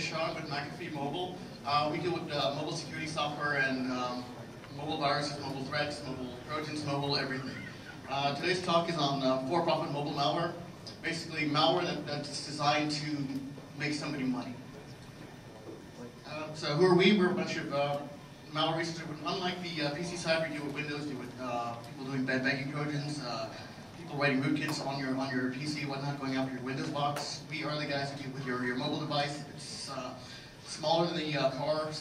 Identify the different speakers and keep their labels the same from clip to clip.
Speaker 1: Shah with McAfee Mobile. We deal with mobile security software and mobile viruses, mobile threats, mobile trojans, mobile everything. Today's talk is on for-profit mobile malware. Basically, malware that's designed to make somebody money. So who are we? We're a bunch of malware researchers. Unlike the PC side, we deal with Windows, deal with people doing bad banking trojans, people writing rootkits on your PC, whatnot, going after your Windows box. We are the guys who deal with your mobile device. It's smaller than the car. It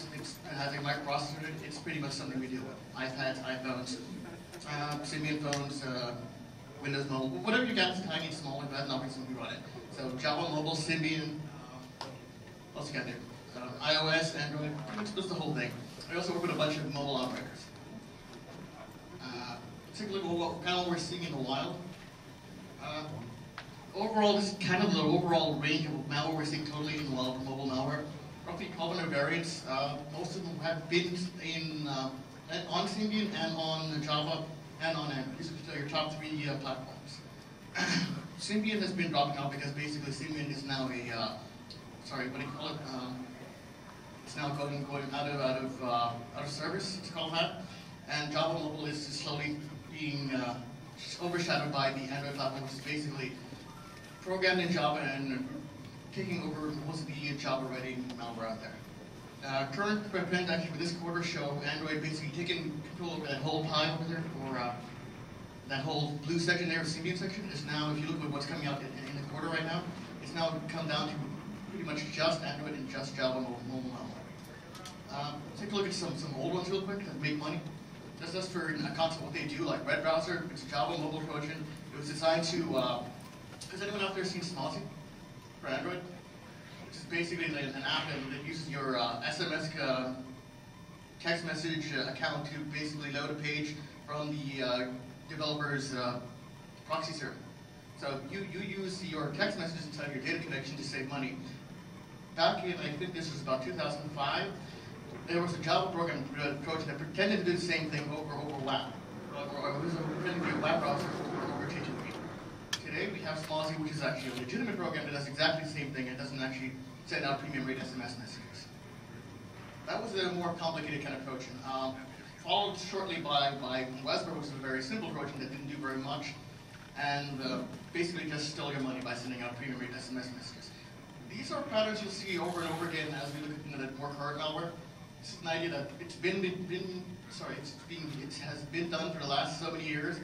Speaker 1: has a microprocessor in it. It's pretty much something we deal with. iPads, iPhones, Symbian phones, Windows Mobile, whatever you got is tiny and small, but that's not reason we run it. So Java Mobile, Symbian, what else you got there? iOS, Android, pretty much just the whole thing. I also work with a bunch of mobile operators. Take a look at what we're seeing in the wild. Overall, this is kind of the overall range of malware we're seeing totally in the wild for mobile malware. Roughly 1,200 variants. Most of them have been on Symbian and on Java and on Android. These are your top three platforms. Symbian has been dropping out because basically Symbian is now a, sorry, what do you call it? It's now going out of service, it's called that. And Java Mobile is slowly being overshadowed by the Android platform, which is basically programmed in Java and taking over most of the Java writing malware out there. Current trends actually for this quarter show Android basically taking control over that whole pie over there, or that whole blue section there, Symbian section, is now, if you look at what's coming out in the quarter right now, it's now come down to pretty much just Android and just Java mobile malware. Take a look at some old ones real quick that make money. Just for a concept what they do, like Red Browser, it's a Java mobile Trojan. It was designed to, has anyone out there seen Smozy for Android? Which is basically an app that uses your SMS text message account to basically load a page from the developer's proxy server. So you use your text messages inside your data connection to save money. Back in, I think this was about 2005, there was a Java program Trojan that pretended to do the same thing over WAP. Or it was pretending to be a web browser over HTTP. Today we have Smozy, which is actually a legitimate program that does exactly the same thing and doesn't actually send out premium rate SMS messages. That was a more complicated kind of Trojan. Followed shortly by Wesper, which is a very simple Trojan that didn't do very much, and basically just stole your money by sending out premium rate SMS messages. These are patterns you'll see over and over again as we look at more current malware. This is an idea that it has been done for the last so many years,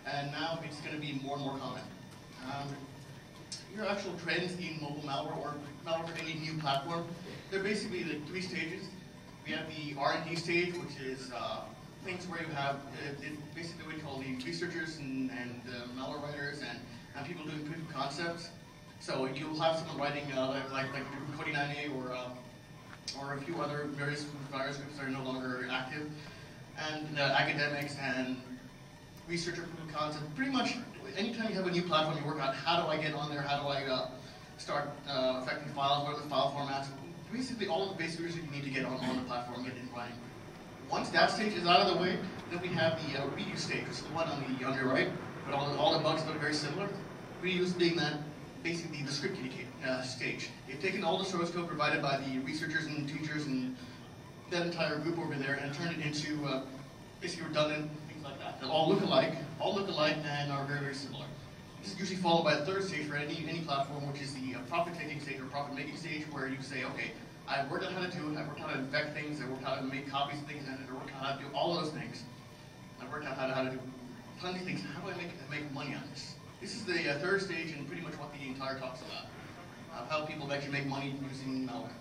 Speaker 1: and now it's going to be more and more common. Your actual trends in mobile malware or malware for any new platform, they're basically the three stages. We have the R&D stage, which is things where you have basically what we call the researchers and malware writers and people doing proof of concepts. So you'll have someone writing like Cody9A or a few other various virus groups that are no longer active, and academics and researcher proof of concept. Pretty much anytime you have a new platform, you work out how do I get on there, how do I start affecting files, what are the file formats, basically all of the basic research you need to get on the platform, get it running. Once that stage is out of the way, then we have the reuse stage, which is the one on your right, but all the bugs look very similar. Reuse being that basically the script stage. They've taken all the source code provided by the researchers and teachers and that entire group over there and turned it into basically redundant things like that. They all look alike and are very, very similar. This is usually followed by a third stage for any platform, which is the profit-taking stage or profit-making stage, where you say, okay, I've worked out how to do it, I've worked out how to infect things, I've worked out how to make copies of things, and I've worked out how to do all those things. I've worked out how to do plenty of things. How do I make money on this? This is the third stage and pretty much what the entire talk's about. How people actually make money using malware.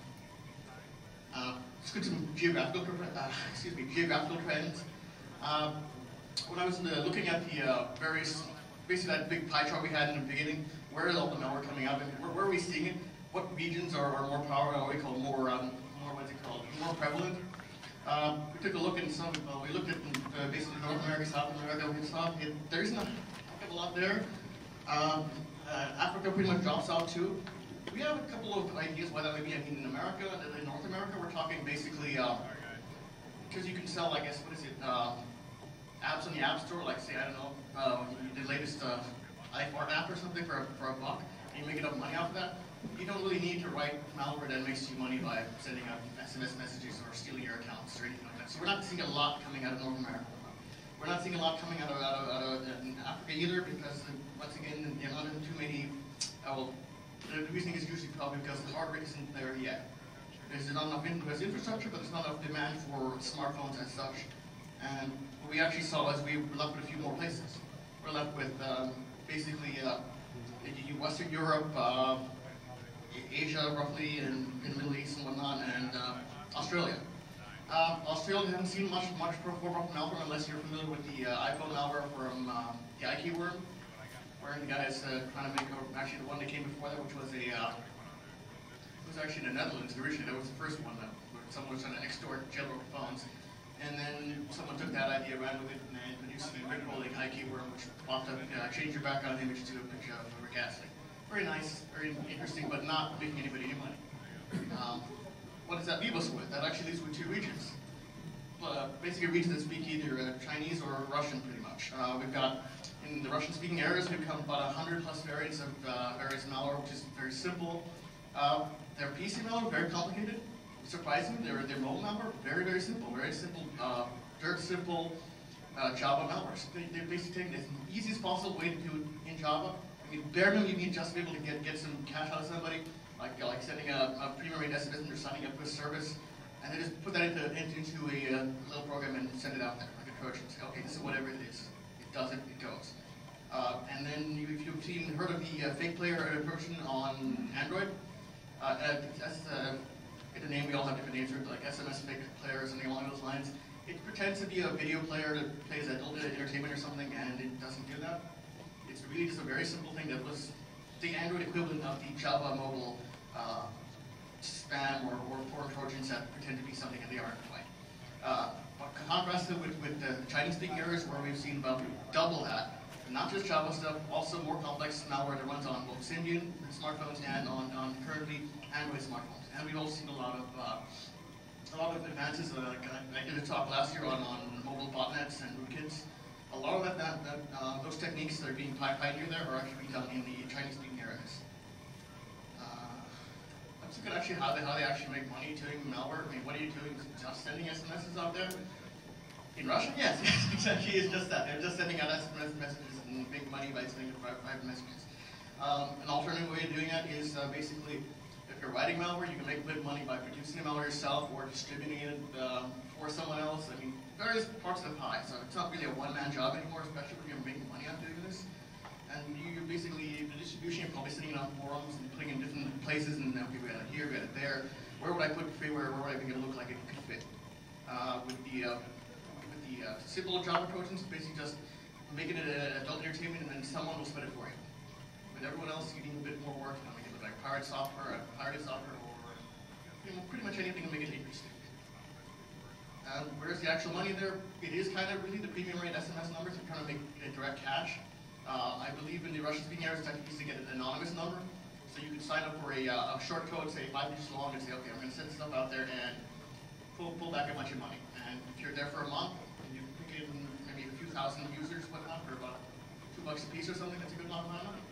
Speaker 1: Let's go to some geographical trends. When I was looking at the various, basically that big pie chart we had in the beginning, where is all the malware coming out? Where are we seeing it? What regions are more powerful? What we call more prevalent? We took a look at some. We looked at basically North America, South America. We saw there isn't a heck of a lot there. Africa pretty much drops out too. We have a couple of ideas why that might be. I mean, in America, in North America, we're talking basically because you can sell, I guess, what is it, apps on the App Store, like say, I don't know, the latest iPhone app or something for a buck, and you make enough money off of that. you don't really need to write malware that makes you money by sending out SMS messages or stealing your accounts or anything like that. So we're not seeing a lot coming out of North America. We're not seeing a lot coming out of Africa either, because once again, there are not too many. Well, the reason is usually probably because the hardware isn't there yet. There's not enough infrastructure, but there's not enough demand for smartphones as such. And what we actually saw was we were left with a few more places. We're left with basically Western Europe, Asia roughly, and in the Middle East and whatnot, and Australia. Australia hasn't seen much for malware unless you're familiar with the iPhone malware from the iKeyword, where the guy is trying to make actually the one that came before that, which was it was actually in the Netherlands originally. That was the first one where someone was trying to extort jailbroken phones, and then someone took that idea, ran with it, and then produced the Rick-rolling iKeyword, which popped up, changed your background image to a picture of Rick Astley. Very nice, very interesting, but not making anybody any money. What does that leave us with? That actually leaves with two regions. Basically regions that speak either Chinese or Russian, pretty much. We've got, in the Russian-speaking areas, we've got about 100 plus variants of various malware, which is very simple. They're PC malware, very complicated. Surprisingly, they're mobile malware, very, very simple. Very simple, dirt simple Java malware. So they're basically taking the easiest possible way to do it in Java. I mean, bare minimum, you need just to be able to get some cash out of somebody, like sending a premium rate SMS and they're signing up for a service, and then just put that into a little program and send it out there, like a Trojan. Say, okay, this is whatever it is. It does it, it goes. And then if you've heard of the fake player approach on Android, that's the name. We all have different names for it, like SMS fake player or something along those lines. It pretends to be a video player that plays adult entertainment or something, and it doesn't do that. It's really just a very simple thing that was the Android equivalent of the Java mobile spam or porn Trojans that pretend to be something that they aren't quite. But contrasted with the Chinese-speaking areas where we've seen about double that, not just Java stuff, also more complex malware that runs on both Symbian smartphones and on currently Android smartphones. And we've also seen a lot of advances. I did a talk last year on mobile botnets and rootkits. A lot of those techniques that are being pioneered there are actually being done in the Chinese-speaking areas. Let's look at actually how they actually make money doing malware. I mean, what are you doing? Just sending SMSs out there? In Russia? Yes, exactly. It's just that. They're just sending out SMS messages and making money by sending private messages. An alternative way of doing that is basically, if you're writing malware, you can make a bit of money by producing the malware yourself or distributing it for someone else. I mean, various parts of the pie. So it's not really a one-man job anymore, especially when you're making money on doing this. And you basically, the distribution, you're probably sitting on forums and putting in different places, and okay, we got it here, we got it there. Where would I put freeware? Where would I make it look like it could fit? With the simple Java Trojans, basically just making it an adult entertainment, and then someone will split it for you. With everyone else, you need a bit more work to make it look like pirated software, or pretty much anything to make it interesting. Where's the actual money there? It is kind of really the premium rate SMS numbers. You're trying to make it direct cash. I believe in the Russian-speaking areas, it's actually easy to get an anonymous number. So you can sign up for a short code, say 5 digits long, and say, okay, I'm going to send stuff out there and pull back a bunch of money. And if you're there for a month, and you pick in maybe a few thousand users, whatnot, for about $2 a piece or something, that's a good amount of money.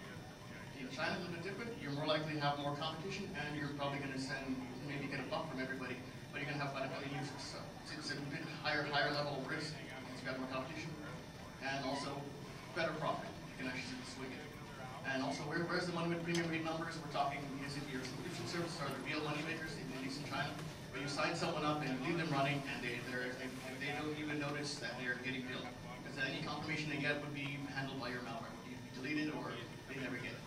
Speaker 1: In China, a little bit different. You're more likely to have more competition, and you're probably going to maybe get a bump from everybody, but you're going to have about 1 million users. So it's a bit higher level of risk because you've got more competition, and also better profit. You can actually swing it. And also, where's the money with premium rate numbers? We're talking, is it your subscription services are the real money makers, at least in China, where you sign someone up and leave them running, and they don't even notice that they're getting billed. Because any confirmation they get would be handled by your malware. Would be deleted, or they never get it.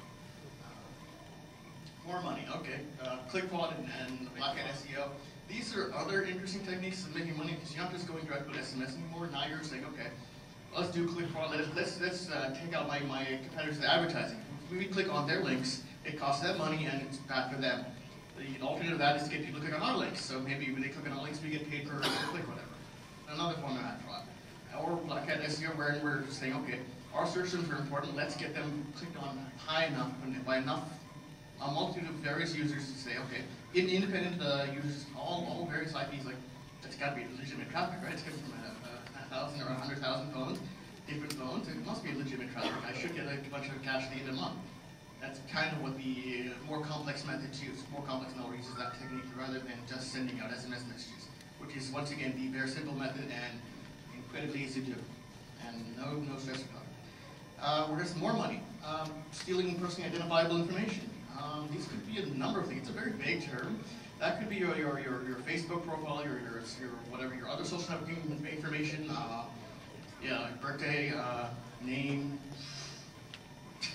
Speaker 1: More money, okay. Click fraud and black hat SEO. These are other interesting techniques of making money, because you're not just going direct with SMS anymore. Now you're saying, okay, let's do click fraud. Let's take out my competitors' advertising. If we click on their links, it costs them money and it's bad for them. The alternative to that is to get people to click on our links. So maybe when they click on our links, we get paid per click, whatever. Another form of ad fraud. Or black hat SEO, where we're just saying, okay, our search terms are important. Let's get them clicked on high enough by a multitude of various users to say, okay, independent users, all various IPs, like, that's got to be legitimate traffic, right? It's coming from 1,000 or 100,000 phones, different phones. It must be legitimate traffic. I should get a bunch of cash at the end of the month. That's kind of what the more complex methods use. More complex malware uses that technique rather than just sending out SMS messages, which is once again the very simple method and incredibly easy to do, and no stress about it. Whereas more money, stealing personally identifiable information. These could be a number of things. It's a very vague term. That could be your Facebook profile, your whatever, your other social networking information, yeah, birthday, name.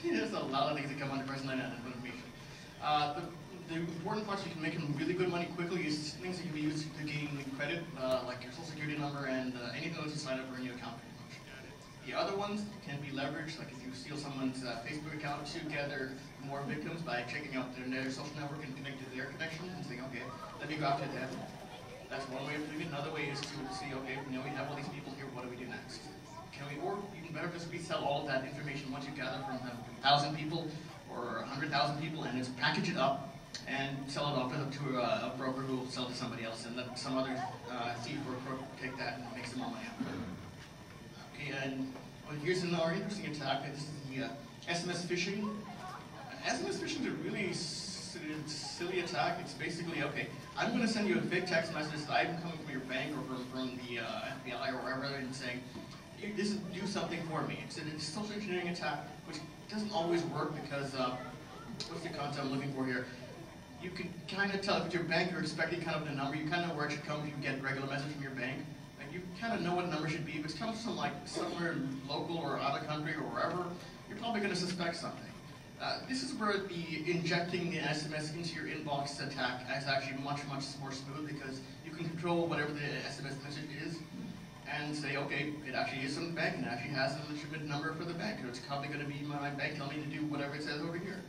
Speaker 1: There's a lot of things that come under personal identifiable information. The important parts you can make them really good money quickly is things that can be used to gain credit, like your social security number and anything else you sign up for a new account. The other ones can be leveraged, like if you steal someone's Facebook account to gather more victims by checking out their social network and connecting to their connection and saying, okay, let me go after them. That's one way of doing it. Another way is to see, okay, we have all these people here, what do we do next? Can we, or even better, just resell all of that information once you gather from 1,000 people or 100,000 people, and just package it up and sell it off to a broker who will sell to somebody else, and let some other thief or crook take that and make some more money out of it. And well, here's another interesting attack. This is the SMS Phishing. SMS Phishing is a really silly attack. It's basically, okay, I'm going to send you a fake text message that I'm coming from your bank or from the FBI or wherever, and saying, do something for me. It's a social engineering attack, which doesn't always work because, what's the concept I'm looking for here? You can kind of tell if it's your bank, you're expecting kind of the number, you kind of know where it should come if you get a regular message from your bank. You kind of know what number should be. If it comes from like somewhere local or out of country or wherever, you're probably going to suspect something. This is where the injecting the SMS into your inbox attack is actually much more smooth, because you can control whatever the SMS message is and say, okay, it actually is from the bank and it actually has a legitimate number for the bank. It's probably going to be my bank telling me to do whatever it says over here.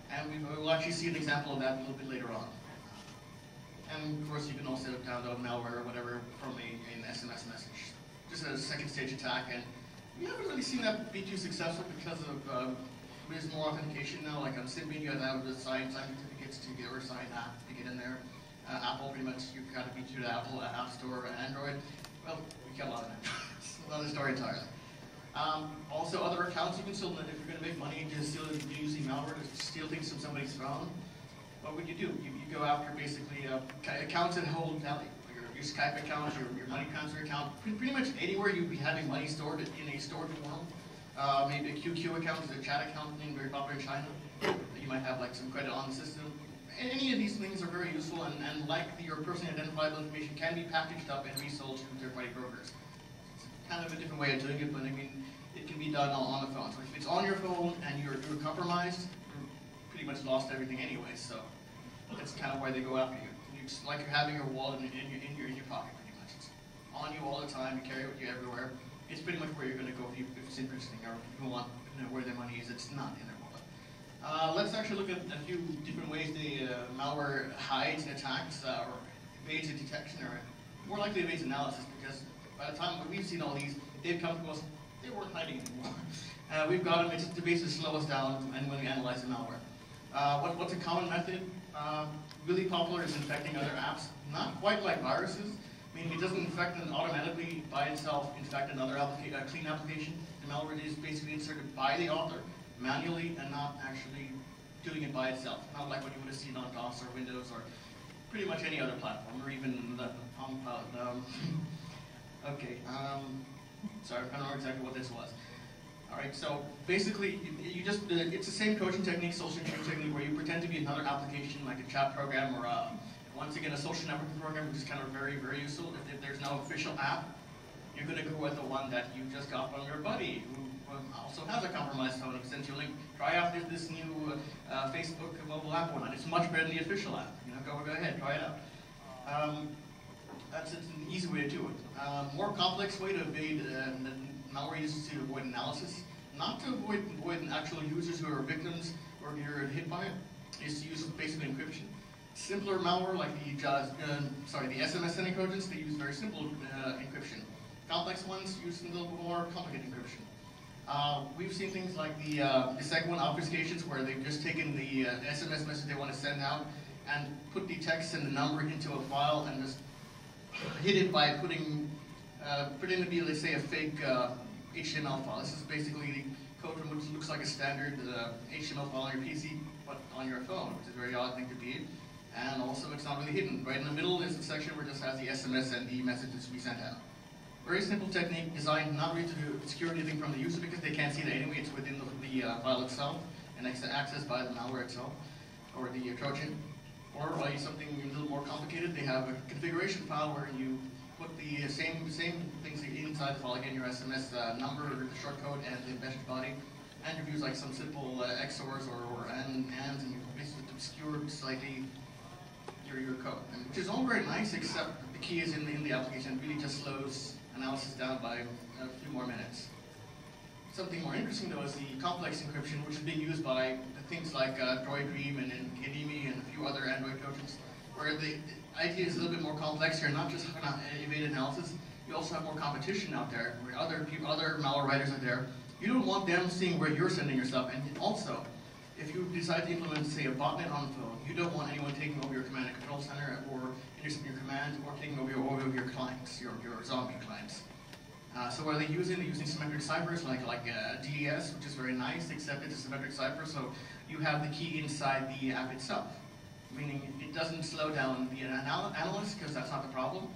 Speaker 1: And we'll actually see an example of that a little bit later on. And of course, you can also download malware or whatever from an SMS message, just as a second stage attack. And we haven't really seen that be too successful because of there's more authentication now. Like on Symbian, you have to sign certificates to get, or sign app to get in there. Apple, pretty much, you got to be through the Apple App Store or Android. Well, we got a lot of that. It's another story entirely. Also, other accounts you can still, if you're going to make money, just steal using malware to steal things from somebody's phone. What would you do? You go after basically accounts that hold value. Your Skype account, your money transfer account, pretty much anywhere you'd be having money stored in a stored form. Maybe a QQ account is a chat account, very popular in China. You might have like some credit on the system. Any of these things are very useful, and like your personally identifiable information can be packaged up and resold to third-party brokers. It's kind of a different way of doing it, but I mean, it can be done on the phone. So if it's on your phone and you're compromised, you're pretty much lost everything anyway. So that's kind of why they go after you. It's like you're having your wallet in your pocket, pretty much. It's on you all the time. You carry it with you everywhere. It's pretty much where you're going to go if it's interesting, or if people want to know where their money is. It's not in their wallet. Let's actually look at a few different ways the malware hides and attacks, or evades detection, or more likely evades analysis, because by the time we've seen all these, they've come to us, they weren't hiding anymore. We've got them to basically slow us down and when we analyze the malware. What's a common method? Really popular is infecting other apps. Not quite like viruses. I mean, it doesn't infect and automatically by itself infect another clean application. The malware is basically inserted by the author manually and not actually doing it by itself. Not like what you would have seen on DOS or Windows or pretty much any other platform, or even the Palm Pilot. Okay, sorry, I don't know exactly what this was. All right, so basically, it's the same coaching technique, social engineering technique, where you pretend to be another application, like a chat program, or once again, a social networking program, which is kind of very beautiful. If there's no official app, you're going to go with the one that you just got from your buddy, who also has a compromised phone, and sends you a link. Try out this new Facebook mobile app one, and it's much better than the official app. Go ahead, try it out. That's an easy way to do it. More complex way to evade malware uses to avoid analysis, not to avoid actual users who are victims or you're hit by it, is to use basically encryption. Simpler malware like the SMS sending trojans, they use very simple encryption. Complex ones use a little bit more complicated encryption. We've seen things like the second one, obfuscations, where they've just taken the SMS message they want to send out and put the text and the number into a file and just hid it by putting, pretending to be, let's say, a fake HTML file. This is basically code from which looks like a standard HTML file on your PC, but on your phone, which is a very odd thing to be. And also, it's not really hidden. Right in the middle is a section where it just has the SMS and the messages to be sent out. Very simple technique designed not really to obscure anything from the user because they can't see it anyway. It's within the file itself and accessed by the malware itself or the Trojan. Or something a little more complicated, they have a configuration file where you put the same things inside the file, again, your SMS number, the short code, and the message body, and you use like some simple XORs or ANDs, and you basically obscure slightly your code, which is all very nice, except the key is in the application. It really just slows analysis down by a few more minutes. Something more interesting, though, is the complex encryption, which is being used by things like DroidDream and Gedimi and a few other Android Trojans, where the idea is a little bit more complex here, not just evaded analysis. You also have more competition out there, where other malware writers are there. You don't want them seeing where you're sending your stuff, and also, if you decide to implement, say, a botnet on the phone, you don't want anyone taking over your command and control center or intercepting your commands or taking over your clients, your zombie clients. So what are they using? They're using symmetric ciphers like DES, which is very nice, except it's a symmetric cipher, so you have the key inside the app itself, meaning it doesn't slow down the analyst, because that's not the problem.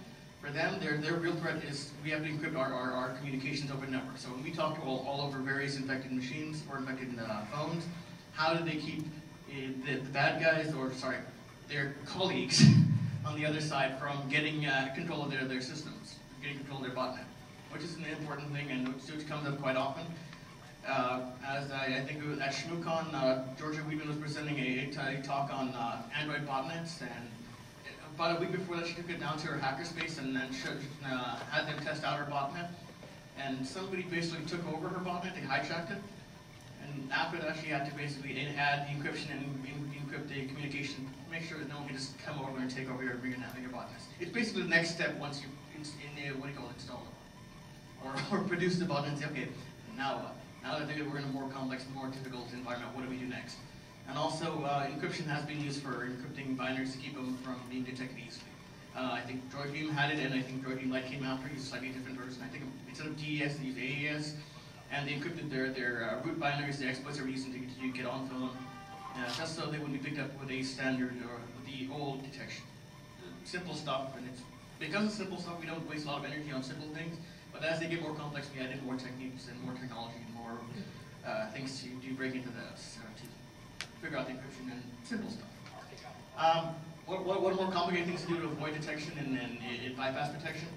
Speaker 1: For them, their real threat is we have to encrypt our communications over network. So when we talk to all over various infected machines or infected phones, how do they keep the bad guys, or sorry, their colleagues on the other side from getting control of their systems, getting control of their botnet? Which is an important thing and which comes up quite often. As I think it was at ShmooCon, Georgia Weedman was presenting a talk on Android botnets, and about a week before that she took it down to her hackerspace and then had them test out her botnet. And somebody basically took over her botnet, they hijacked it, and after that she had to basically add the encryption and encrypt the communication, make sure that no one can just come over and take over your botnets. It's basically the next step once you install it. Or produce the button and say, okay, now what? Now that we're in a more complex, more difficult environment, what do we do next? And also, encryption has been used for encrypting binaries to keep them from being detected easily. I think DroidDream had it, and I think DroidDream Lite came after, used a slightly different version. I think instead of DES, they used AES, and they encrypted their root binaries, the exploits they were using to get on phone, just so they wouldn't be picked up with a standard or the old detection. Simple stuff, and because it's simple stuff, we don't waste a lot of energy on simple things. But as they get more complex, we add in more techniques and more technology and more things to break into those to figure out the encryption and simple stuff. What are more complicated things to do to avoid detection and bypass protection?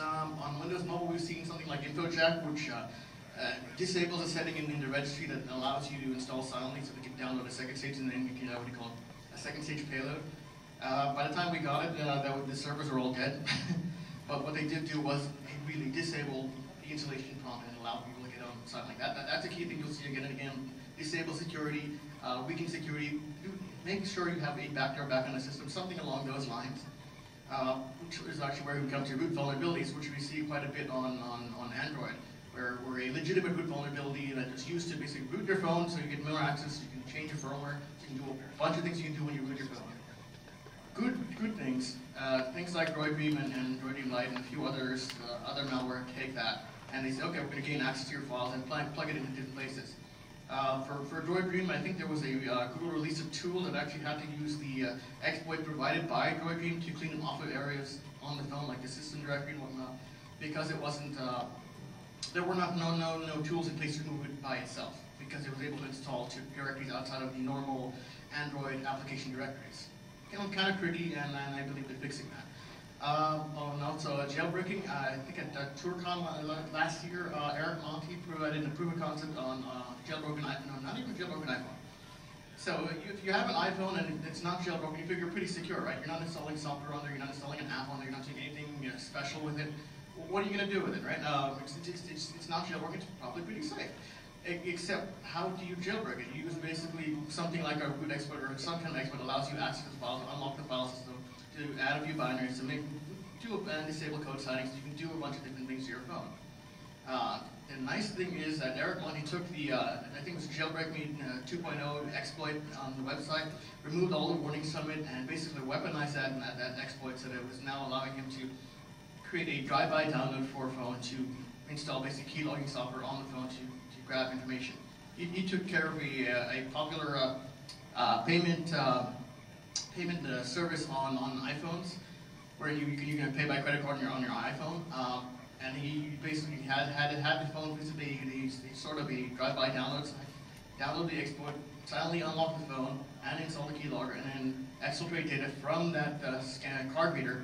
Speaker 1: On Windows Mobile, we've seen something like InfoJack, which disables a setting in the registry that allows you to install silently, so we can download a second stage and then we can what you call a second stage payload. By the time we got it, the servers are all dead. But what they did do was they really disable the installation prompt and allow people to get on something like that. That's a key thing you'll see again and again. Disable security, weaken security, make sure you have a backdoor back on the system, something along those lines. Which is actually where we come to root vulnerabilities, which we see quite a bit on Android, where a legitimate root vulnerability that is used to basically root your phone so you get more access, you can change your firmware, so you can do a bunch of things you can do when you root your phone. Good things. Things like DroidDream and DroidDream Lite and a few others, other malware take that, and they say, okay, we're going to gain access to your files and plug it into different places. For DroidDream, I think there was a Google release of tool that actually had to use the exploit provided by DroidDream to clean off of areas on the phone, like the system directory and whatnot, because it wasn't, there were no tools in place to remove it by itself, because it was able to install to directories outside of the normal Android application directories. Kind of pretty, and I believe they're fixing that. And also jailbreaking. I think at TourCon last year, Eric Monti provided a proof of concept on jailbroken iPhone. No, not even jailbroken iPhone. So if you have an iPhone and it's not jailbroken, you figure you're pretty secure, right? You're not installing software on there, you're not installing an app on there, you're not doing anything special with it. What are you going to do with it, right? It's not jailbroken, it's probably pretty safe. Except, how do you jailbreak it? You use basically something like a root exploit or some kind of exploit allows you access to the files, to unlock the file system, to add a few binaries, to do and disable code settings. You can do a bunch of different things to your phone. The nice thing is that Eric Monti took the, I think it was Jailbreak Me 2.0 exploit on the website, removed all the warnings from it, and basically weaponized that exploit so that it was now allowing him to create a drive-by download for a phone to install basic key logging software on the phone to grab information. He took care of a popular payment service on iPhones, where you can pay by credit card on your iPhone. And he basically had the phone physically, sort of a drive-by download the exploit, silently unlock the phone, and install the keylogger, and then exfiltrate data from that card reader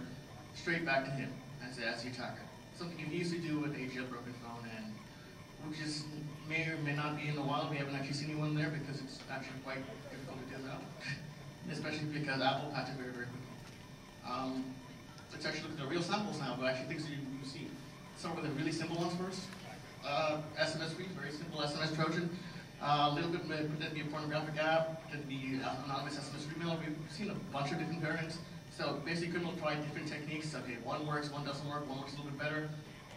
Speaker 1: straight back to him as the attacker. Something you can easily do with a jailbroken phone, and which is may or may not be in the wild. We haven't actually seen anyone there because it's actually quite difficult to do that, especially because Apple patched it very, very quickly. Let's actually look at the real samples now, but actually things that you see. Start with the really simple ones first. SMS read, very simple SMS Trojan. A little bit pretend to be a pornographic app, pretend to be anonymous SMS email. We've seen a bunch of different variants. So basically, criminals try different techniques. Okay, one works, one doesn't work, one works a little bit better.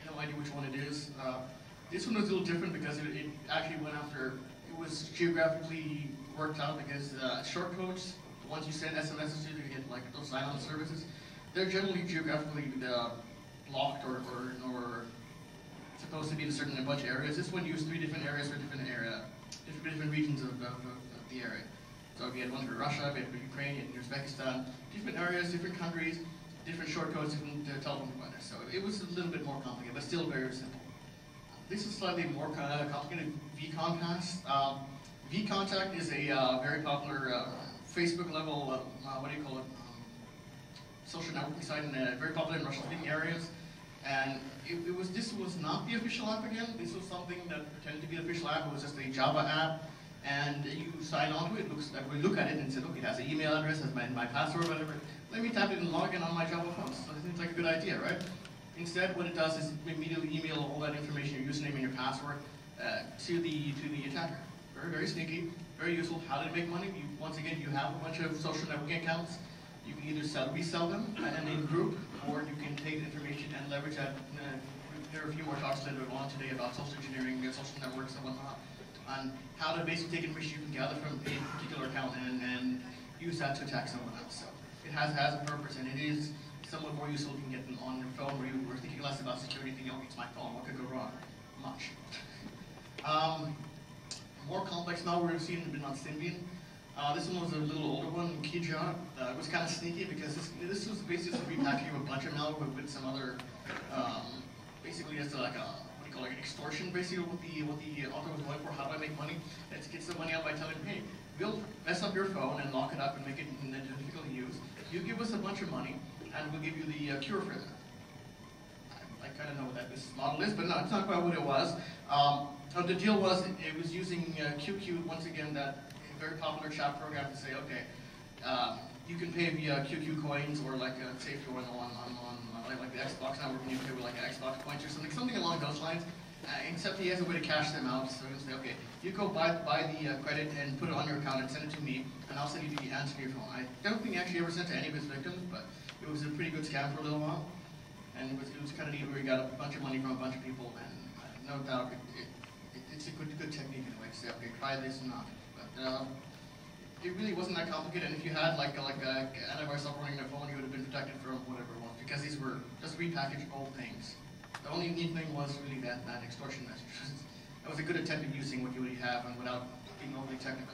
Speaker 1: No idea which one it is. This one was a little different because it actually went after, it was geographically worked out because short codes, the ones you send SMSs to get like those sign-on services, they're generally geographically blocked or supposed to be in a bunch of areas. This one used 3 different areas for different regions of the area. So we had one for Russia, we had for Ukraine, and Uzbekistan, different areas, different countries, different short codes, different telephone providers. So it was a little bit more complicated, but still very simple. This is slightly more complicated. VCon pass. vContact is a very popular Facebook level, social networking site, and very popular in Russian-speaking areas. And this was not the official app again. This was something that pretended to be the official app. It was just a Java app, and you sign on to it. We look at it and said, okay, it has an email address, has my password, whatever. Let me tap it and log in on my Java phone. So it seems like a good idea, right? Instead, what it does is immediately email all that information, your username and your password, to the attacker. Very, very sneaky, very useful. How to make money? Once again, you have a bunch of social networking accounts. You can either resell them in a group, or you can take information and leverage that. There are a few more talks later on today about social engineering, social networks, and whatnot, on how to basically take information you can gather from a particular account and use that to attack someone else. So it has a purpose, and it is somewhat more useful if you can get them on your phone, where you were thinking less about security, thinking, oh, it's my phone, what could go wrong? Much. More complex malware we've seen has been on Symbian. This one was a little older one, Kijot. It was kind of sneaky because this was basically a repackaging of a bunch of malware with some other, basically just like an extortion, basically what the author was going for. How do I make money? Let's get some money out by telling them, hey, we'll mess up your phone and lock it up and make it difficult to use. You give us a bunch of money, and we'll give you the cure for that. I kind of know what that business model is, but no, it's not quite what it was. The deal was it was using QQ, once again, that very popular chat program, to say, okay, you can pay via QQ coins, or like say if you're on like the Xbox network, and you pay with like Xbox points or something along those lines. Except he has a way to cash them out, so he'll say, okay, you go buy the credit and put it on your account and send it to me, and I'll send you the answer to your phone. I don't think he actually ever sent to any of his victims, but it was a pretty good scam for a little while, and it was kind of neat where he got a bunch of money from a bunch of people, and no doubt it's a good technique in a way to say, okay, try this and not. But it really wasn't that complicated, and if you had like antivirus software running on your phone, you would have been protected from whatever it was, because these were just repackaged old things. The only neat thing was really that extortion message. That was a good attempt at using what you already have and without being overly technical.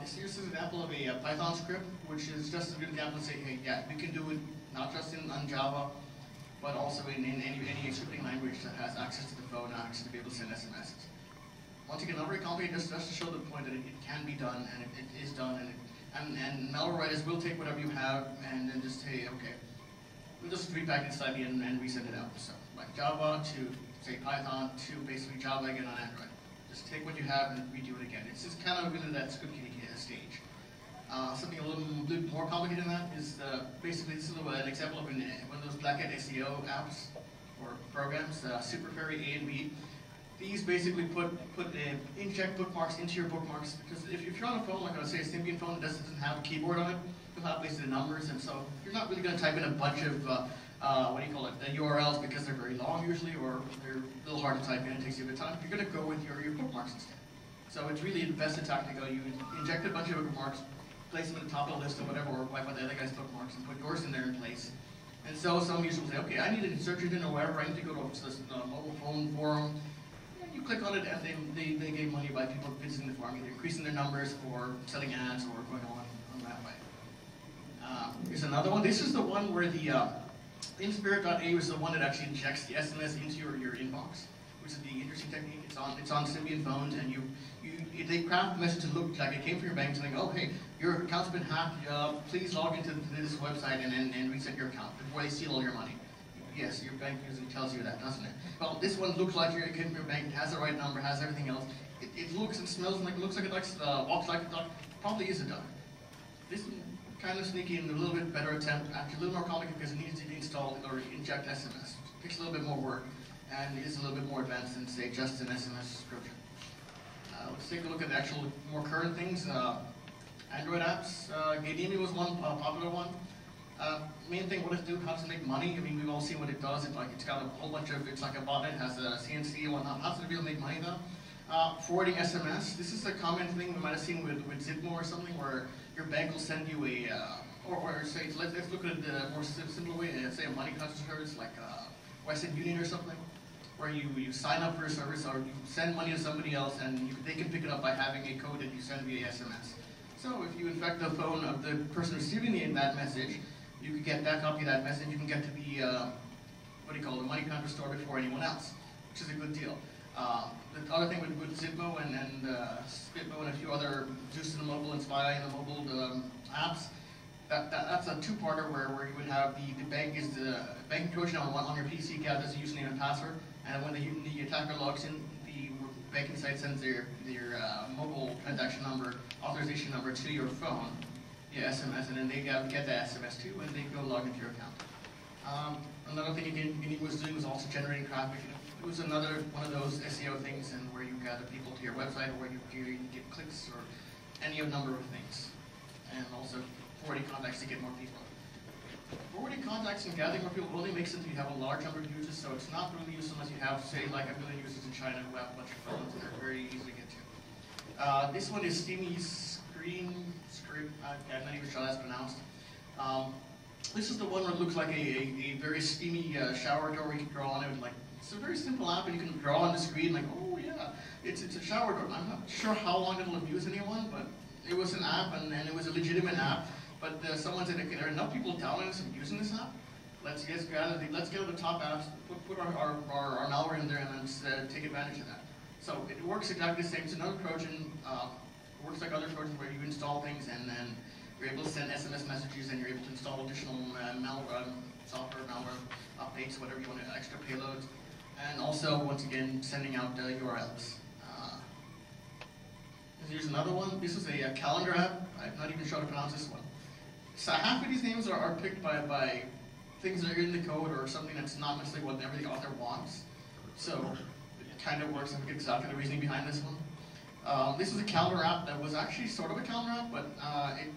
Speaker 1: Here's an example of a Python script, which is just a good example to say, hey, yeah, we can do it not just on Java, but also in any scripting language that has access to the phone, access to be able to send SMSs. Once again, not very complicated, just to show the point that it can be done, and it is done, and malware writers will take whatever you have and then just say, okay, we'll just repackage it slightly and resend it out. So, like Java to, say, Python to basically Java again on Android. Just take what you have and redo it again. It's just kind of really that script kiddie stage. Something a little bit more complicated than that is basically this is an example of one of those black hat SEO apps or programs, Superfairy A and B. These basically inject bookmarks into your bookmarks, because if you're on a phone, like I would say a Symbian phone that doesn't have a keyboard on it, you'll have basically the numbers, and so you're not really going to type in a bunch of the URLs because they're very long usually, or they're a little hard to type in. It takes you a bit of time. You're going to go with your bookmarks instead. So it's really the best attack to go. You inject a bunch of bookmarks, place them at the top of the list or whatever, or wipe out the other guy's bookmarks and put yours in there in place, And so some users will say, okay, I need a search engine or whatever, I need to go to this mobile phone forum. And you click on it and they gain money by people visiting the forum, either increasing their numbers or selling ads or going on that way. Here's another one. This is the one where the inspirit.au is the one that actually injects the SMS into your inbox, which is the interesting technique. It's on Symbian phones, and they craft the message to look like it came from your bank saying, oh, hey, your account's been hacked, please log into this website and reset your account before they steal all your money. Yes, your bank usually tells you that, doesn't it? Well, this one looks like it came from your bank, it has the right number, has everything else. It looks and smells like, looks like it walks like a duck, probably is a duck. This one kind of sneaky and a little bit better attempt, actually a little more complicated because it needs to install or inject SMS. It takes a little bit more work and is a little bit more advanced than, say, just an SMS subscription. Let's take a look at the actual more current things. Android apps. Gadimi was one popular one. Main thing, what does it do? How does it make money? I mean, we've all seen what it does. It's got a whole bunch of, it's like a botnet, has a CNC and whatnot. How does it really make money though? Forwarding SMS. This is a common thing we might have seen with Zipmo or something, where your bank will send you a, or say, let's look at a more simple way, say a money transfer service like Western Union or something, where you sign up for a service or you send money to somebody else and they can pick it up by having a code that you send via SMS. So if you infect the phone of the person receiving that message, you can get that copy of that message, you can get to the, the money transfer store before anyone else, which is a good deal. The other thing with Zipmo and Spitmo and a few other Zeus in the mobile and Spy in the mobile apps, that's a two-parter where you would have the bank is the banking Trojan on your PC account as a username and password, and when the attacker logs in, the banking site sends their mobile transaction number, authorization number to your phone via SMS, and then they get the SMS too, and they go log into your account. Another thing it was doing was also generating traffic. It was another one of those SEO things, and where you gather people to your website, or where you get clicks, or any number of things, and also forwarding contacts to get more people. Forwarding contacts and gathering more people only makes sense if you have a large number of users, so it's not really useful unless you have, say, like 1 million users in China who have a bunch of phones, and they're very easy to get to. This one is Steamy's script. I'm not even sure how that's pronounced. This is the one where it looks like a very steamy shower door where you can draw on it. Like, it's a very simple app, and you can draw on the screen like, oh yeah, it's a shower door. I'm not sure how long it'll abuse anyone, but it was an app, and it was a legitimate app. But someone said, okay, there are enough people downloading this and using this app. Let's get the top apps, put our malware in there, and let's take advantage of that. So it works exactly the same. It's another Trojan. It works like other Trojans where you install things, and then you're able to send SMS messages, and you're able to install additional software, malware updates, whatever you want, extra payloads, and also, once again, sending out URLs. Here's another one. This is a calendar app. I'm not even sure how to pronounce this one. So half of these names are picked by things that are in the code or something that's not necessarily whatever the author wants. So it kind of works. I forget exactly the reasoning behind this one. This is a calendar app that was actually sort of a calendar app, but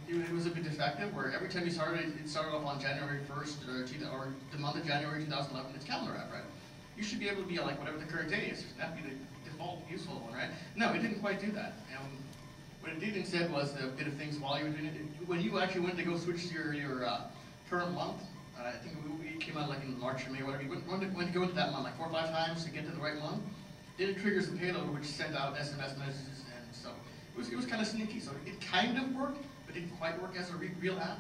Speaker 1: it was a bit defective, where every time you started it started off on January 1st or the month of January 2011. It's a calendar app, right? You should be able to be like whatever the current day is. That'd be the default useful one, right? No, it didn't quite do that. What it did instead was a bit of things while you were doing it. When you actually went to go switch to your current month, I think it came out like in March or May or whatever, you went to go into that month like 4 or 5 times to get to the right month. Then it triggers the payload which sent out SMS messages, and so it was kind of sneaky. So it kind of worked, but didn't quite work as a real app.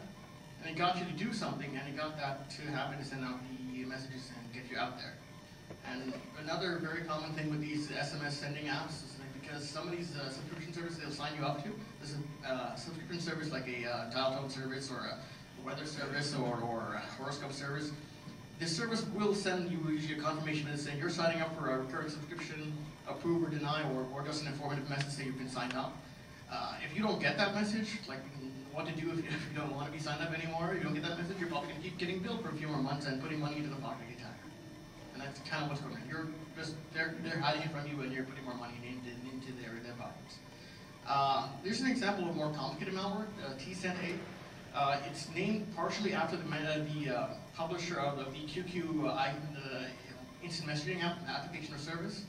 Speaker 1: And it got you to do something, and it got that to happen to send out the messages and get you out there. And another very common thing with these SMS sending apps is because some of these subscription services they'll sign you up to. There's a subscription service like a dial tone service or a weather service or a horoscope service. This service will send you usually a confirmation message saying you're signing up for a recurring subscription, approve or deny, or just an informative message saying you've been signed up. If you don't get that message, like what to do if you don't want to be signed up anymore, you don't get that message, you're probably going to keep getting billed for a few more months and putting money into the pocket of the attacker. And that's kind of what's going on. They're hiding it from you, and you're putting more money into their pockets. There's an example of more complicated malware, T-Send8. It's named partially after the publisher of the QQ instant messaging application or service.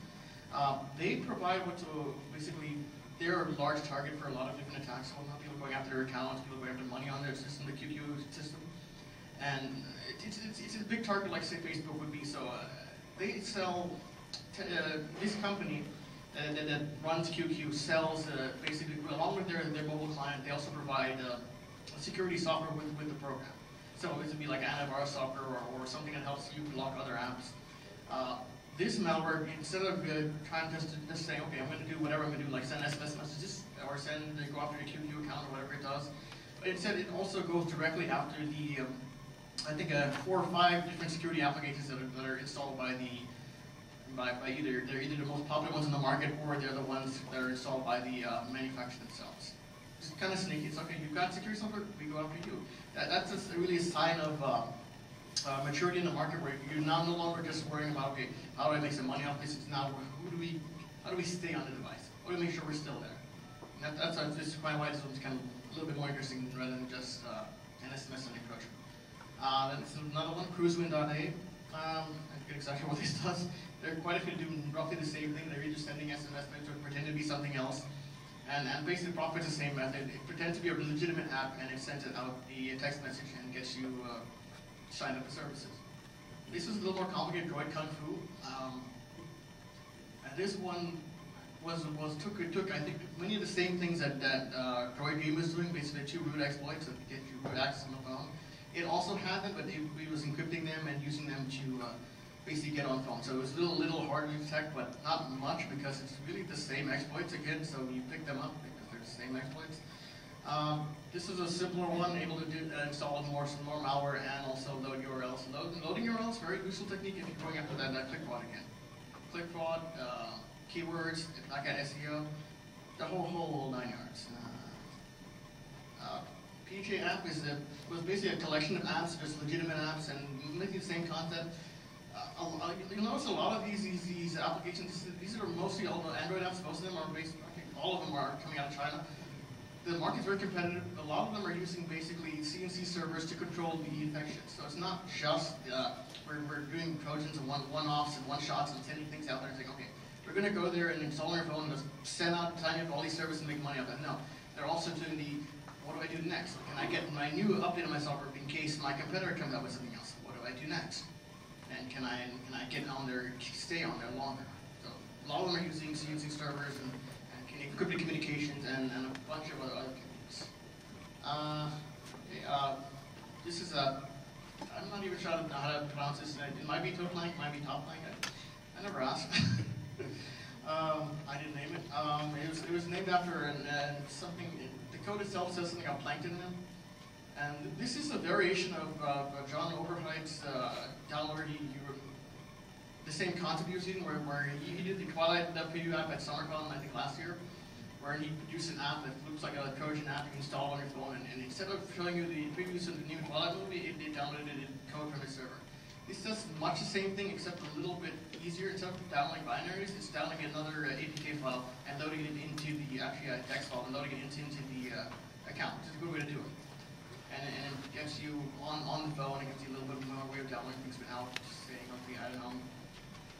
Speaker 1: They provide basically they're a large target for a lot of different attacks. So a lot of people going after their accounts, people going after money on their system, the QQ system. And it's a big target like say Facebook would be. So they sell, this company that runs QQ sells basically, along with their mobile client, they also provide security software with the program. So it would be like antivirus software or something that helps you block other apps. This malware, instead of trying to just say, okay, I'm going to do whatever I'm going to do, like send SMS messages or go after the QQ account or whatever it does, instead it also goes directly after the, I think 4 or 5 different security applications that are installed by either, they're either the most popular ones in the market or they're the ones that are installed by the manufacturer themselves. It's kind of sneaky. It's okay, you've got security software, we go after you. That's really a sign of maturity in the market where you're now no longer just worrying about, okay, how do I make some money off this? It's now, how do we stay on the device? How do we make sure we're still there? And that's just why this one's kind of a little bit more interesting rather than just an SMS and encryption. Then it's another one, cruisewin.a. I forget exactly what this does. There are quite a few doing roughly the same thing. They're either sending SMS messages or pretend to be something else. And basically the profit's the same method. It pretends to be a legitimate app and it sends it out the text message and gets you signed up for services. This is a little more complicated, Droid Kung Fu. And this one took I think many of the same things that Droid Game was doing, basically 2 root exploits that get you root access on the phone. It also had them, but it was encrypting them and using them to basically get on phone. So it was a little harder to detect, but not much because it's really the same exploits again, so you pick them up because they're the same exploits. This is a simpler one, able to install more malware and also load URLs. Loading URLs, very useful technique if you're going after that click fraud again. Click fraud, keywords, like at SEO, the whole 9 yards. PHA app was basically a collection of apps, just legitimate apps, and making the same content. You'll notice a lot of these applications, these are mostly all the Android apps, most of them are based, I think all of them are coming out of China. The market's very competitive. A lot of them are using basically CNC servers to control the infection. So it's not just, we're doing Trojans and one-offs and one-shots and sending things out there and saying, okay, we're going to go there and install on your phone and just send out, sign up all these services and make money off that. No, they're also doing the, what do I do next? Can I get my new update on my software in case my competitor comes out with something else? What do I do next? And can I get on there, stay on there longer? So a lot of them are using CNC servers and encrypted communications and a bunch of other techniques. This is I'm not even sure how to pronounce this. It might be Toplank, it might be Toplank. I never asked. I didn't name it. It was named after something. The code itself says something about plankton in it. And this is a variation of John Oberheit's downloader. The same concept he was using, where he did the Twilight preview app at SummerCon, I think last year, where he produced an app that looks like a Trojan app you can install on your phone, and instead of showing you the previews of the new Twilight movie, it downloaded it in code from his server. This does much the same thing, except a little bit easier. Instead of downloading binaries, it's downloading another APK file and loading it into the text file and loading it into the account, which is a good way to do it. And it gets you on the phone, and it gives you a little bit more way of downloading things without just saying, okay, I don't know,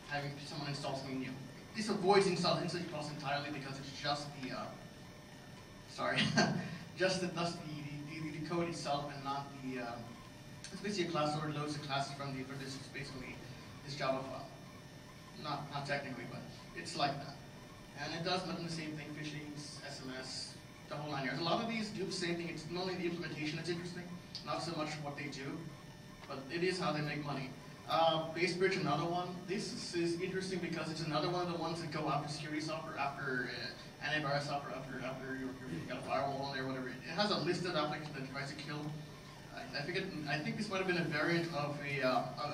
Speaker 1: having someone install something new. This avoids installing process entirely because it's just the, just the code itself and not the, it's basically a class order loads the classes from this is basically this Java file. Not technically, but it's like that. And it does much the same thing, phishing, SMS, the whole 9 yards. A lot of these do the same thing. It's not only the implementation that's interesting, not so much what they do, but it is how they make money. Basebridge, another one. This is interesting because it's another one of the ones that go after security software, after antivirus software, after you've got a firewall on there, whatever. It has a list of applications that tries to kill. I think this might have been a variant of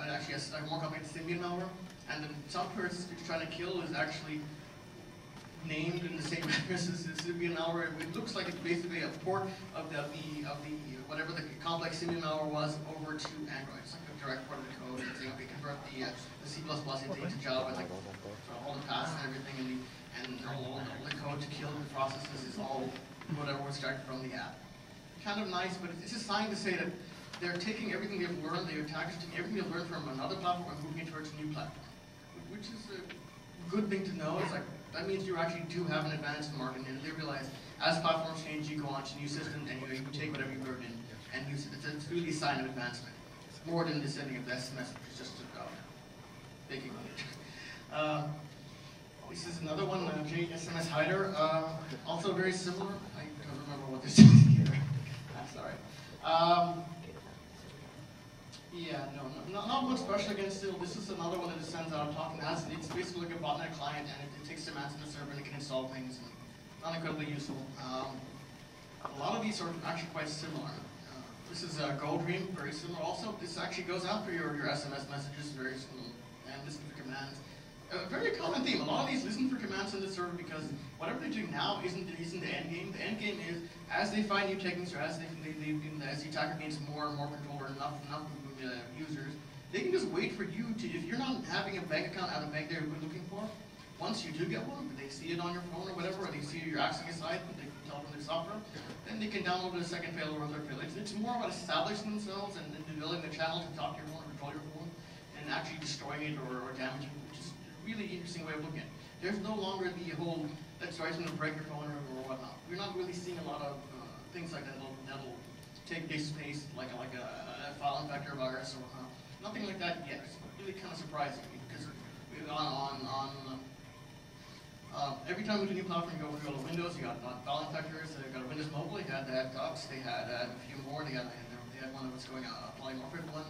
Speaker 1: actually a more complicated Symbian malware, and the software it's trying to kill is actually named in the same address as the Symbian malware. It looks like it's basically a port of the whatever the complex Symbian malware was over to Android. It's like a direct port of the code. It's saying, okay, convert the C++ into Java, like all the paths and everything, and all the code to kill the processes is all whatever was extracted from the app. Kind of nice, but it's a sign to say that they're taking everything they've learned, they're packaging everything they've learned from another platform and moving it towards a new platform, which is a good thing to know. It's like that means you actually do have an advantage in the market, and they realize as platforms change, you go on to new systems and you take whatever you learned and use it. It's really a sign of advancement. more than the sending of the SMS, which is just making money. This is another one, SMS Hider, also very similar. I don't remember what this is here. I'm sorry. Yeah, not much special against it. This is another one that it sends out talking. It's basically like a botnet client, and it takes commands in the server and it can install things. And not incredibly useful. A lot of these are actually quite similar. This is GoDream, very similar. Also, this actually goes out for your SMS messages, very similar, and listen for commands. A very common theme. A lot of these listen for commands in the server because whatever they're doing now isn't the end game. The end game is as they find new techniques or as the attacker gains more and more control or enough users, they can just wait for you to, if you're not having a bank account at a bank they're looking for, once you do get one, they see it on your phone or whatever, or they see you're accessing a site, they can tell them their software, then they can download a second fail or a third fail. It's more about establishing themselves and building the channel to talk to your phone or control your phone, and actually destroying it or damaging it, which is a really interesting way of looking at it. There's no longer the whole, let's try to break your phone or whatnot. We're not really seeing a lot of things like that that'll take disk space, like a file infector virus or whatnot. Nothing like that yet. It's really kind of surprising because every time we do a new platform, you go to Windows, you got file infectors, you got a Windows Mobile, they had Ducks, they had a few more, they had one that was going a polymorphic one.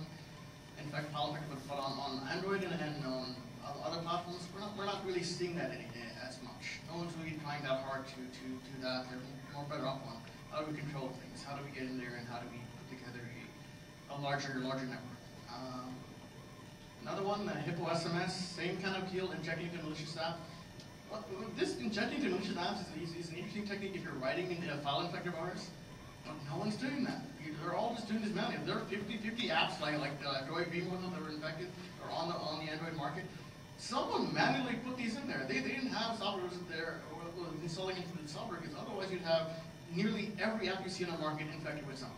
Speaker 1: In fact, file infector, but on Android and on other platforms, we're not really seeing that as much. No one's really trying that hard to do that. They're more better off on how do we control things, how do we get in there, and how do we put together a larger network. Another one, Hippo SMS, same kind of deal, injecting into malicious app. This injecting into malicious apps is an interesting technique if you're writing in a file infector virus. But no one's doing that. They're all just doing this manually. If there are 50 apps like the Android Beam ones that were infected or on the Android market, someone manually put these in there. They didn't have software there installing into the software because otherwise you'd have nearly every app you see on the market infected with something.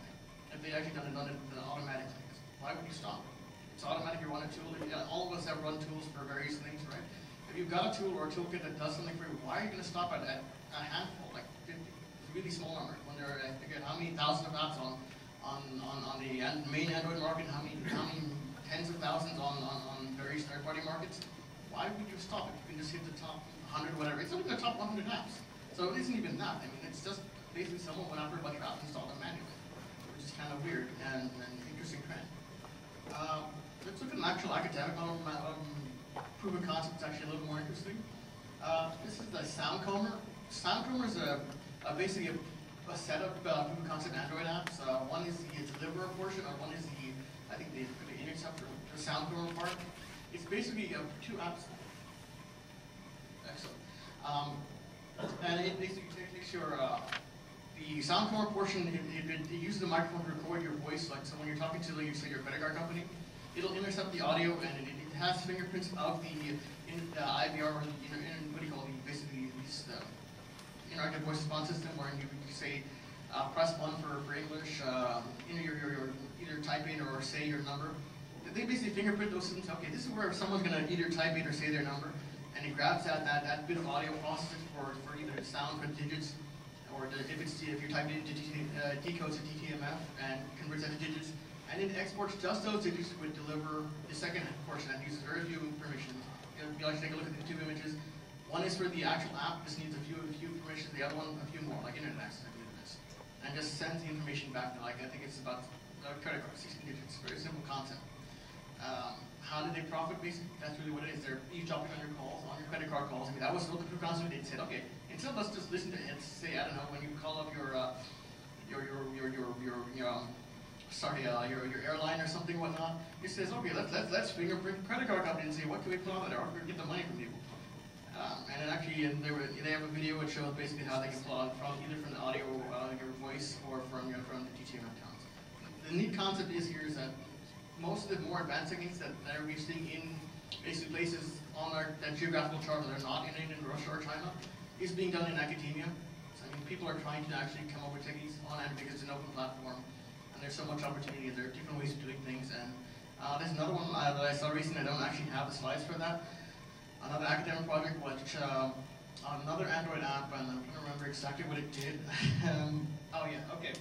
Speaker 1: If they actually done it automatically. Why would you stop? It's automatic. You run a tool. All of us have run tools for various things, right? If you've got a tool or a toolkit that does something for you, why are you going to stop at a handful, like 50? It's a really small number. When there are, again, how many thousands of apps on the main Android market, how many tens of thousands on various third-party markets? Why would you stop it? You can just hit the top 100, whatever. It's only the top 100 apps. So it isn't even that. I mean, it's just basically someone went after a bunch of apps and installed them manually, which is kind of weird and interesting trend. Let's look at an actual academic proof of concept. It's actually a little more interesting. This is the Soundcomber. Soundcomber is basically a set of proof of concept Android apps. One is the deliverer portion, or one is I think the interceptor, the Soundcomber part. It's basically 2 apps. Excellent. And it basically takes your the Soundcomber portion. It uses the microphone to record your voice. Like so, when you're talking to, like, say, your credit card company, it'll intercept the audio, and it has fingerprints of the IVR, or what do you call it? Basically, this interactive voice response system, where you say press 1 for English, either type in or say your number. They basically fingerprint those systems. Okay, this is where someone's going to either type in or say their number, and it grabs that bit of audio, processes for either sound for digits, or if you're typing it into decodes to DTMF and converts that to digits, and it exports just those digits that would deliver the second portion that uses very few permissions. You like to take a look at the 2 images. One is for the actual app. This needs a few permissions. The other one, a few more, like internet access, I believe it is, and just sends the information back to, like, I think it's about credit card, 16 digits. Very simple concept. How did they profit? Basically, that's really what it is. They're eavesdropping on your calls, on your credit card calls. I mean, that was what the proof of concept. They said, okay, instead of us just listen to it, say, I don't know, when you call up your airline or something, whatnot. It says, okay, let's fingerprint credit card company and see what can we put on there, or get the money from people. And then actually, they have a video which shows basically how they can pull out from either from the audio, your voice, or from the GTM accounts. The neat concept is that most of the more advanced techniques that we're seeing in basically places on that geographical chart that are not in Russia or China is being done in academia. So, I mean, people are trying to actually come up with techniques on it because it's an open platform. There's so much opportunity, and there are different ways of doing things. And there's another one that I saw recently. I don't actually have the slides for that. Another academic project, which another Android app, and I'm trying to remember exactly what it did. Oh yeah, okay.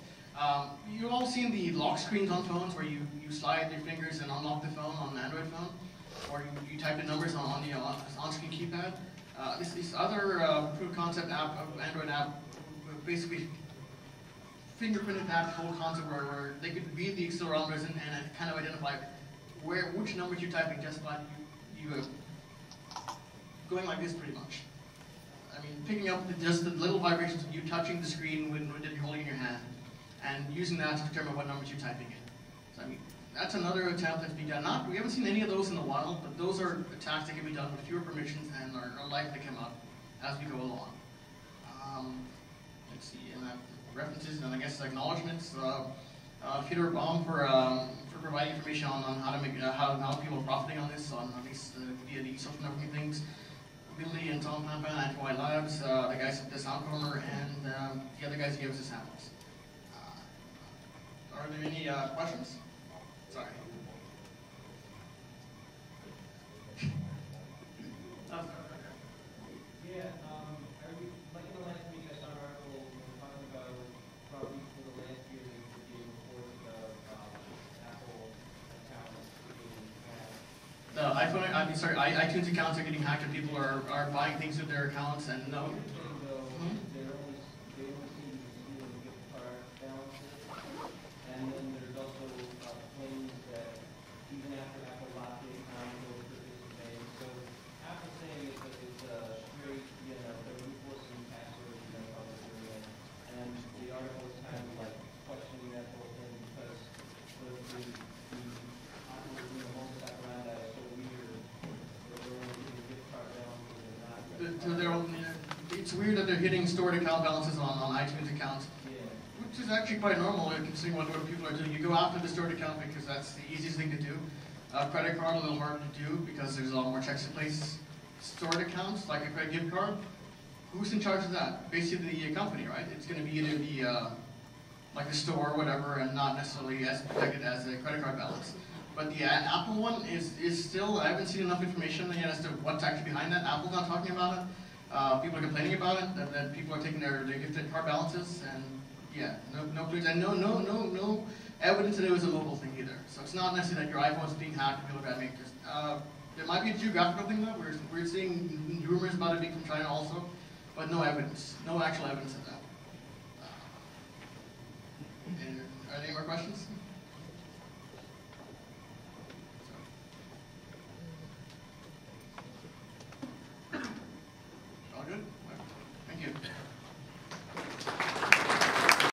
Speaker 1: You've all seen the lock screens on phones where you slide your fingers and unlock the phone on an Android phone, or you type the numbers on the on-screen keypad. This other proof of concept app, Android app, basically fingerprinted that whole concept where they could read the accelerometers and kind of identify which numbers you're typing just by you going like this pretty much. I mean, picking up just the little vibrations of you touching the screen when you're holding in your hand, and using that to determine what numbers you're typing in. So I mean, that's another attempt that's being done. We haven't seen any of those in a while, but those are attacks that can be done with fewer permissions and are likely to come up as we go along. Let's see, and references and I guess acknowledgements. Peter Baum for providing information on how to make how people are profiting on this these via the social networking things. Billy and Tom Pampan at White Labs, the guys at the Sound Corner, and the other guys who gave us the samples. Are there any questions? Sorry.
Speaker 2: Yeah, like in the last week I saw an article talking about probably for the last year they were being reported of Apple accounts being hacked.
Speaker 1: The iTunes accounts are getting hacked and people are buying things with their accounts and no.
Speaker 2: They only seem to be stealing gift card balances. And then there's also claims that even after Apple locked the account, they'll participate. So Apple's saying it's a straight, they're enforcing passwords and public doing it. And the article is kind of like questioning that whole thing because the whole stuff around that is so weird. They're only getting gift card balances and not.
Speaker 1: It's weird that they're hitting stored account balances on iTunes accounts. Which is actually quite normal considering what people are doing. You go after the stored account because that's the easiest thing to do. Credit card a little harder to do because there's a lot more checks in place. Stored accounts, like a credit gift card, who's in charge of that? Basically the company, right? It's going to be either the like the store or whatever, and not necessarily as protected as a credit card balance. But the Apple one is still, I haven't seen enough information yet as to what's actually behind that. Apple's not talking about it. People are complaining about it, that people are taking their gifted card balances, and yeah, no clues, and no evidence that it was a mobile thing either. So it's not necessarily that your iPhone's being hacked and people are bad makers. There might be a geographical thing though. We're seeing rumors about it being from China also, but no evidence, no actual evidence of that. Are there any more questions?